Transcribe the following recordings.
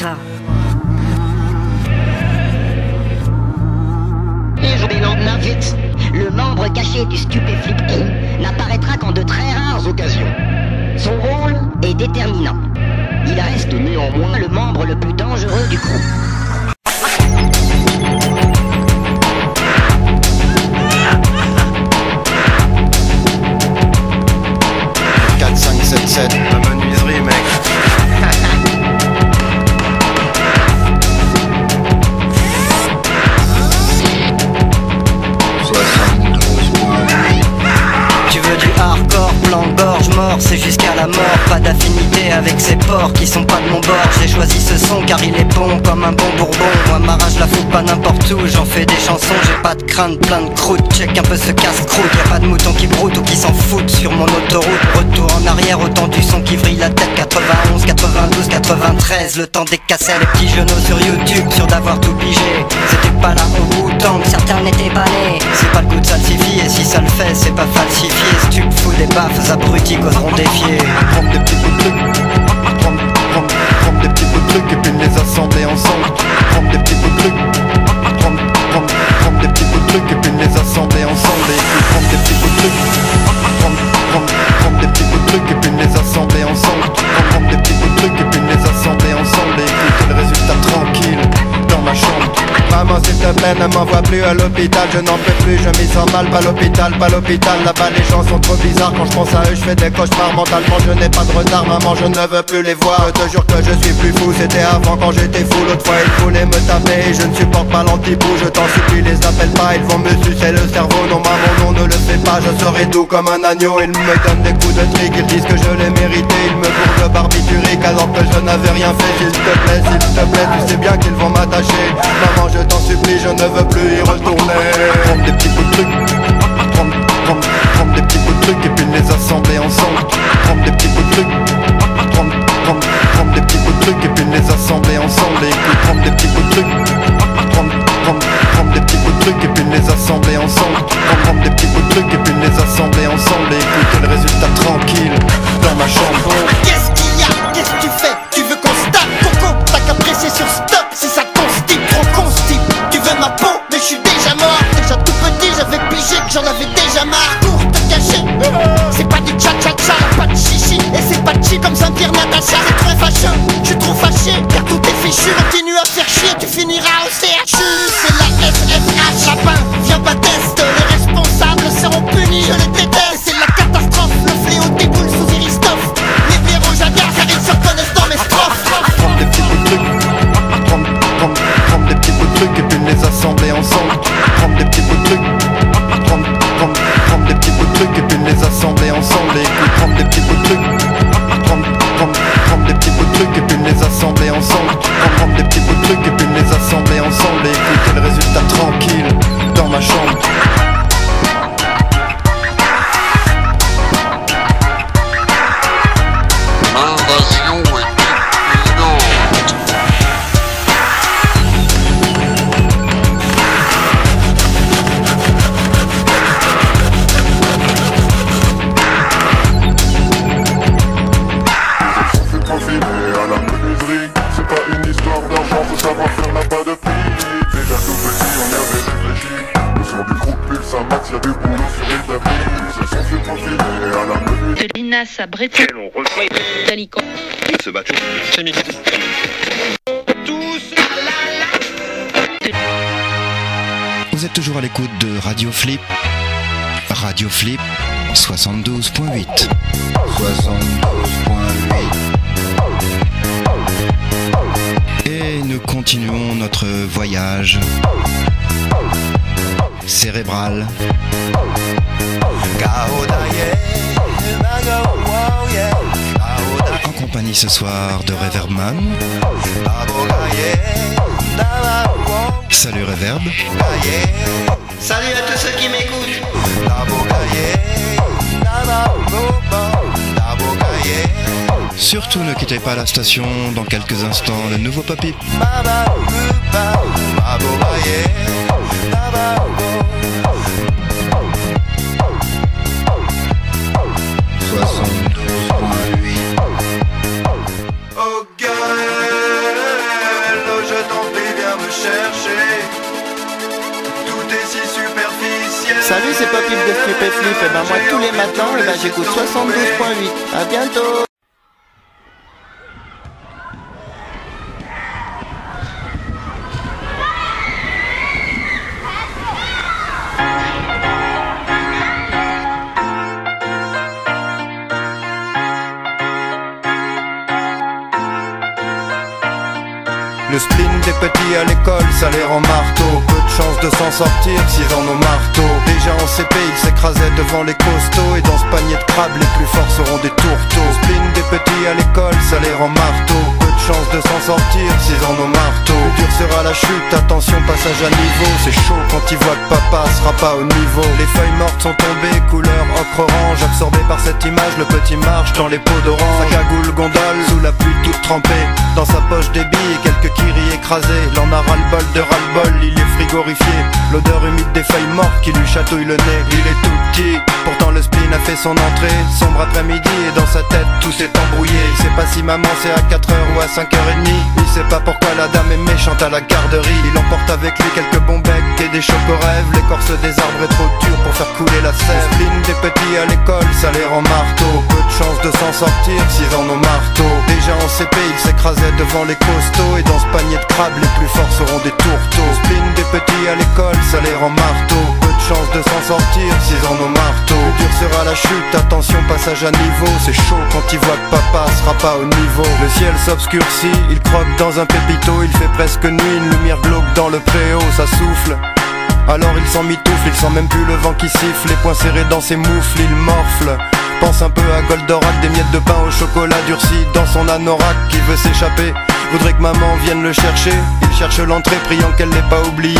toi. Le membre caché du Stupéflip n'apparaîtra qu'en de très rares occasions. Son rôle est déterminant. Il reste néanmoins le membre le plus dangereux du crew. 4, 5, 7, 7, la menuiserie, mec. Tu veux du hardcore, plan gorge mort, c'est jusqu'à la mort. Pas d'affinité avec ces porcs qui sont pas de mon bord. J'ai choisi ce son car il est bon comme un bon bourbon. Moi ma rage la fout pas n'importe où, j'en fais des chansons. J'ai pas de crainte, plein de croûte, check un peu ce casse-croûte. Y'a pas de moutons qui broutent ou qui s'en foutent sur mon autoroute. Retour en arrière, autant du son qui vrille la tête. 91, 92, 93, le temps des cassettes. Les petits genoux sur YouTube, sûr d'avoir tout pigé. C'était pas là au bout tant que certains n'étaient pas nés. C'est pas le goût de salsifier, si ça le fait c'est pas falsifié. Si tu me fous des baffes, abrutis qu'oseront défier. Prendre des petits bouts de trucs, prendre des petits bouts de trucs et puis les assembler ensemble. Prendre des petits bouts de trucs, prendre des petits bouts de trucs et puis les assembler ensemble. Et puis prendre des petits bouts de trucs, prendre des petits bouts de trucs et puis les assembler ensemble. Prendre des petits bouts de trucs et puis les assembler ensemble. Et écouter le résultat tranquille dans ma chambre. Maman s'il te plaît ne m'envoie plus à l'hôpital. Je n'en peux plus, je m'y sens mal. Pas l'hôpital, pas l'hôpital. Là-bas les gens sont trop bizarres. Quand je pense à eux je fais des cauchemars. Mentalement je n'ai pas de retard. Maman je ne veux plus les voir. Je te jure que je suis plus fou. C'était avant quand j'étais fou. L'autre fois ils voulaient me taper. Je ne supporte pas l'anti-bout. Je t'en supplie les appelle pas. Ils vont me sucer le cerveau. Non maman non ne le fais pas. Je serai doux comme un agneau. Ils me donnent des coups de trick. Ils disent que je l'ai mérité. Ils me bourrent de barbiturique alors que je n'avais rien fait. S'il te plaît, tu sais bien qu'ils vont m'attacher. Maman je t'en supplie, je ne veux plus y retourner. Prendre des petits bouts de trucs, prendre des petits bouts de trucs et puis les assembler ensemble. Prendre des petits bouts de trucs, prendre des petits bouts de trucs et puis les assembler ensemble. Et puis prendre des petits bouts de trucs, prendre des petits bouts de trucs et puis les assembler ensemble. Prendre des petits bouts de trucs et puis les assembler ensemble. Et écouter le résultat tranquille dans ma chambre. Qu'est-ce qu'il y a? Qu'est-ce que tu fais? Tu veux qu'on se tape? Coco, t'as qu'à presser sur stop. Si ça constipe, trop constipe. Tu veux ma peau? Mais je suis déjà mort. Déjà tout petit, j'avais pigé que j'en avais déjà marre. Pour te cacher, c'est pas du cha-cha-cha. Pas de chichi et c'est pas cheap comme Saint-Pierre Natacha. C'est très fâcheux, je suis trop fâché car tout est fichu. Continue à faire chier, tu finiras au CHU. C'est la SFH, lapin, viens pas test. Les responsables seront punis, je les déteste. C'est la catastrophe, le fléau déboule sous Christophe. Les blaireaux jaguars, car ils se reconnaissent dans mes strophes. Prendre des petits bouts de trucs, prendre des petits bouts de trucs et puis les assembler ensemble. Prendre des petits bouts de trucs, prendre des petits bouts de trucs et puis les assembler ensemble. Et puis prendre des petits bouts de trucs, prendre des petits bouts de trucs et puis les assembler ensemble. Prendre des petits bouts de trucs et puis les assembler ensemble. Et écouter le résultat tranquille dans ma chambre. À Breton, on reçoit Talicon. Ce bateau, c'est midi. Vous êtes toujours à l'écoute de Radio Flip. Radio Flip 72.8. 72.8. Et nous continuons notre voyage cérébral. En compagnie ce soir de Reverbman. Salut Reverb. Salut à tous ceux qui m'écoutent. Surtout ne quittez pas la station, dans quelques instants le nouveau Papy. Oh girl. je t'en prie, viens me chercher. Tout est si superficiel. Salut, c'est Popip de Stupéflip. Et ben moi tous les matins, et ben j'écoute 72.8. À bientôt. Le spleen des petits à l'école, ça les rend marteaux. Peu de chance de s'en sortir s'ils en ont marteau. Déjà en CP, ils s'écrasaient devant les costauds. Et dans ce panier de crabes, les plus forts seront des tourteaux. Le spleen des petits à l'école, ça les rend marteaux. Peu de chance de s'en sortir s'ils en ont marteau. Plus dur sera la chute, attention passage à niveau. C'est chaud quand ils voient que papa sera pas au niveau. Les feuilles mortes sont tombées, couleur ocre-orange. Absorbé par cette image, le petit marche dans les pots d'orange. Sa cagoule gondole, sous la pluie toute trempée. Dans sa poche des billes et quelques kiris écrasés. L'en a ras-le-bol de ras-le-bol, il est frigorifié. L'odeur humide des feuilles mortes qui lui chatouille le nez. Il est tout petit, pourtant le spleen a fait son entrée. Sombre après-midi et dans sa tête tout s'est embrouillé. Il sait pas si maman c'est à 4h ou à 5h30. Il sait pas pourquoi la dame est méchante à la garderie. Il emporte avec lui quelques bons becs et des chocorèves. L'écorce des arbres est trop dure pour faire couler la sève. Le spleen des petits à l'école, ça les rend marteaux. Peu de chance de s'en sortir s'ils en ont marteau. Déjà en CP, ils s'écrasaient devant les costauds. Et dans ce panier de crabes, les plus forts seront des tourteaux. Le spleen des petits à l'école, ça les rend marteaux. Peu de chance de s'en sortir s'ils en ont marteau. Plus dur sera la chute, attention passage à niveau. C'est chaud quand ils voient que papa sera pas au niveau. Le ciel s'obscurcit, il croque dans un pépito. Il fait presque nuit, une lumière glauque dans le préau, ça souffle. Alors il s'en mitoufle, il sent même plus le vent qui siffle. Les poings serrés dans ses moufles, il morfle. Pense un peu à Goldorak, des miettes de pain au chocolat durci dans son anorak qui veut s'échapper. Voudrait que maman vienne le chercher. Il cherche l'entrée, priant qu'elle l'ait pas oublié.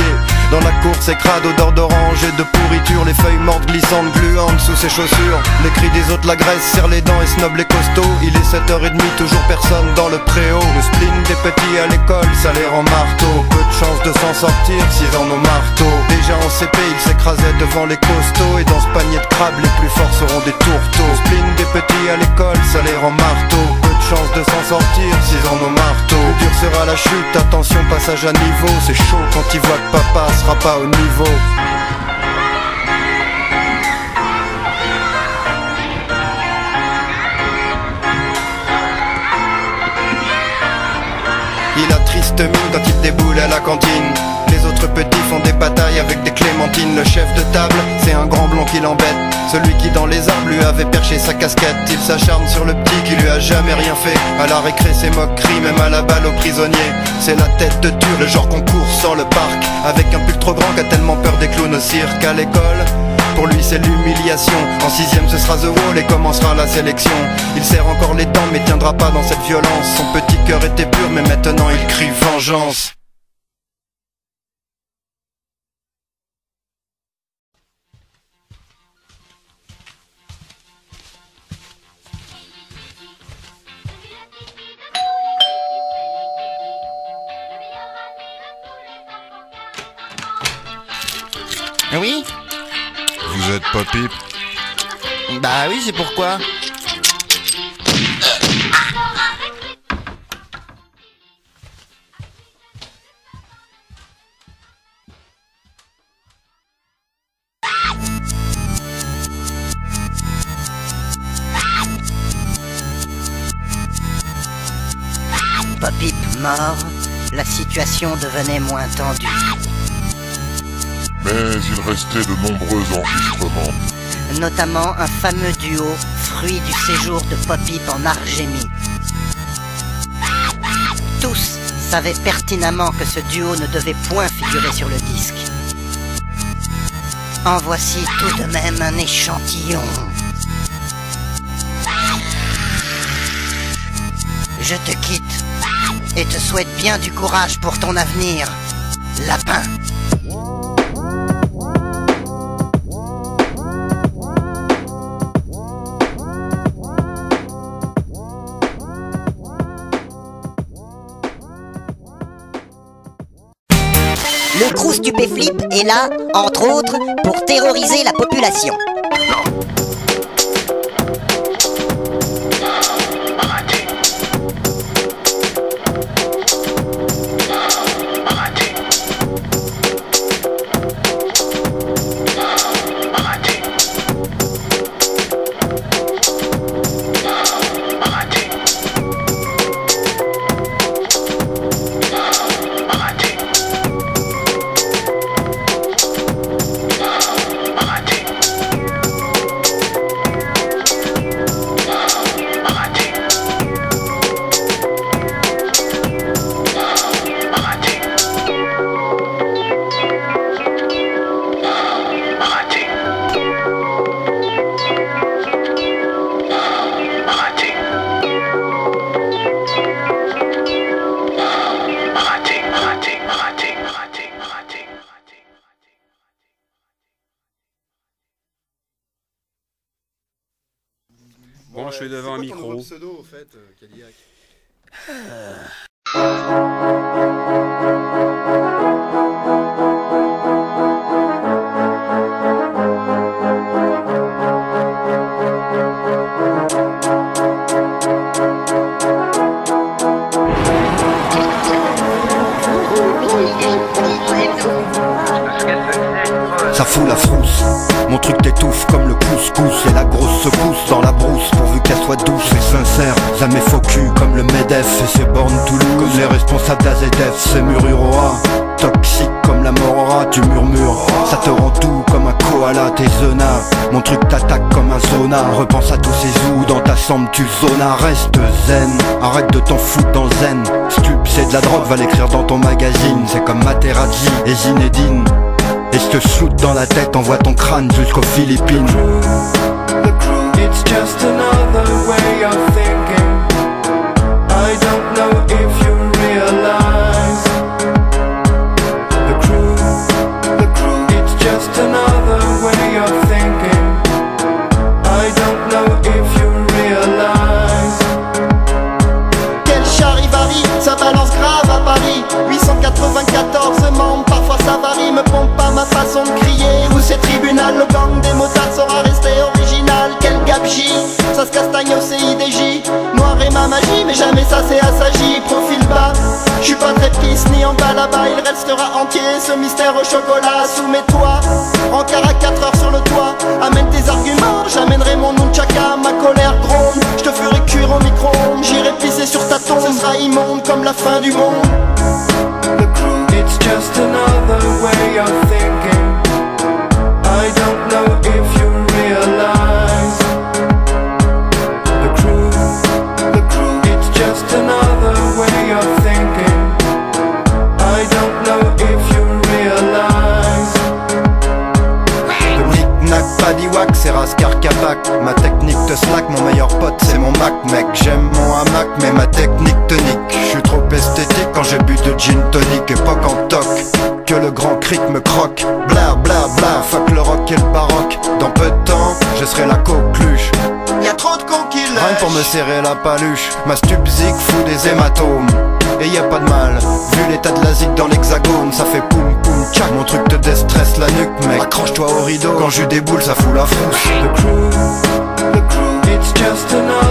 Dans la cour, c'est crade, odeur d'orange et de pourriture. Les feuilles mortes glissantes, gluantes sous ses chaussures. Les cris des autres l'agressent, serre les dents et snob les costauds. Il est 7h30, toujours personne dans le préau. Le spleen des petits à l'école, ça les rend marteaux. Peu de chance de s'en sortir s'ils en ont marteau. Déjà en CP, ils s'écrasaient devant les costauds. Et dans ce panier de crabes, les plus forts seront des tourteaux. Le spleen des petits à l'école, ça les rend marteaux. Peu de chance de s'en sortir s'ils en ont marteau. Plus dur sera la chute, attention passage à niveau. C'est chaud quand ils voient que papa sera pas au niveau. Il a triste mine quand il déboule à la cantine. Les autres petits font des batailles avec des clémentines. Le chef de table, c'est un grand blond qui l'embête. Celui qui dans les arbres lui avait perché sa casquette. Il s'acharne sur le petit qui lui a jamais rien fait. À la récré c'est moquerie, même à la balle aux prisonniers. C'est la tête de dur, le genre qu'on court sans le parc. Avec un pull trop grand qu'a tellement peur des clowns au cirque. À l'école, pour lui c'est l'humiliation. En 6ème ce sera The Wall et commencera la sélection. Il serre encore les dents mais tiendra pas dans cette violence. Son petit cœur était pur mais maintenant il crie vengeance. Oui? Vous êtes Popip? Bah oui, c'est pourquoi. Popip mort, la situation devenait moins tendue. Mais il restait de nombreux enregistrements. Notamment un fameux duo, fruit du séjour de Popip en Argémie. Tous savaient pertinemment que ce duo ne devait point figurer sur le disque. En voici tout de même un échantillon. Je te quitte et te souhaite bien du courage pour ton avenir, lapin. Le crew Stupéflip est là, entre autres, pour terroriser la population. je suis devant un micro. C'est quoi ton nouveau pseudo, au fait, Cadillac? Ça fout la frousse, mon truc t'étouffe comme le couscous. Et la grosse secousse dans la brousse pourvu qu'elle soit douce et sincère. Ça met faux cul comme le MEDEF et c'est bornes Toulouse. Comme les responsables d'AZF, c'est Mururoa. Toxique comme la morora, tu murmures. Ça te rend doux comme un koala, t'es zona. Mon truc t'attaque comme un zona. Repense à tous ces zoos dans ta chambre, tu zona. Reste zen, arrête de t'en foutre dans le zen. Stup, c'est de la drogue, va l'écrire dans ton magazine. C'est comme Materazzi et Zinedine. Et je te shoot dans la tête, envoie ton crâne jusqu'aux Philippines. The crew, it's just another way of thinking. I don't know if you realize. The crew, it's just another way of thinking. I don't know if you realize. Quel charivari, ça balance grave à Paris. 894 membres, parfois ça varie. Me pompe pas ma façon de crier. Où c'est tribunal, le gang des motards sera resté original. Quel gabegie, ça se castagne au CIDJ. Noir et ma magie, mais jamais ça c'est assagi. Profil bas, j'suis pas très pisse ni en bas là-bas. Il restera entier ce mystère au chocolat. Soumets-toi, encart à 4 heures sur le toit. Amène tes arguments, j'amènerai mon nunchaka. Ma colère gronde, j'te ferai cuire au micro-ondes. J'irai pisser sur ta tombe, ce sera immonde comme la fin du monde. The crew, it's just another way of thinking. I don't know if you realize. The crew, it's just another way of thinking. I don't know if you realize. Le knick-knack, padiwak, c'est rascar kapak. Ma technique te slack, mon meilleur pote c'est mon Mac, mec. J'aime mon hamac, mais ma technique te nique. J'suis trop esthétique quand j'ai bu de gin tonic. Époque en toc, que le grand cric me croque. Bla bla bla, fuck le rock et le baroque. Dans peu de temps, je serai la coqueluche. Y'a trop de cons qui lèchent. Rien pour me serrer la paluche. Ma stupzik fout des hématomes. Et y a pas de mal, vu l'état de la zig dans l'hexagone. Ça fait poum poum tchac. Mon truc te déstresse la nuque, mec. Accroche-toi au rideau, quand j'eus des boules ça fout la frousse. The crew, it's just another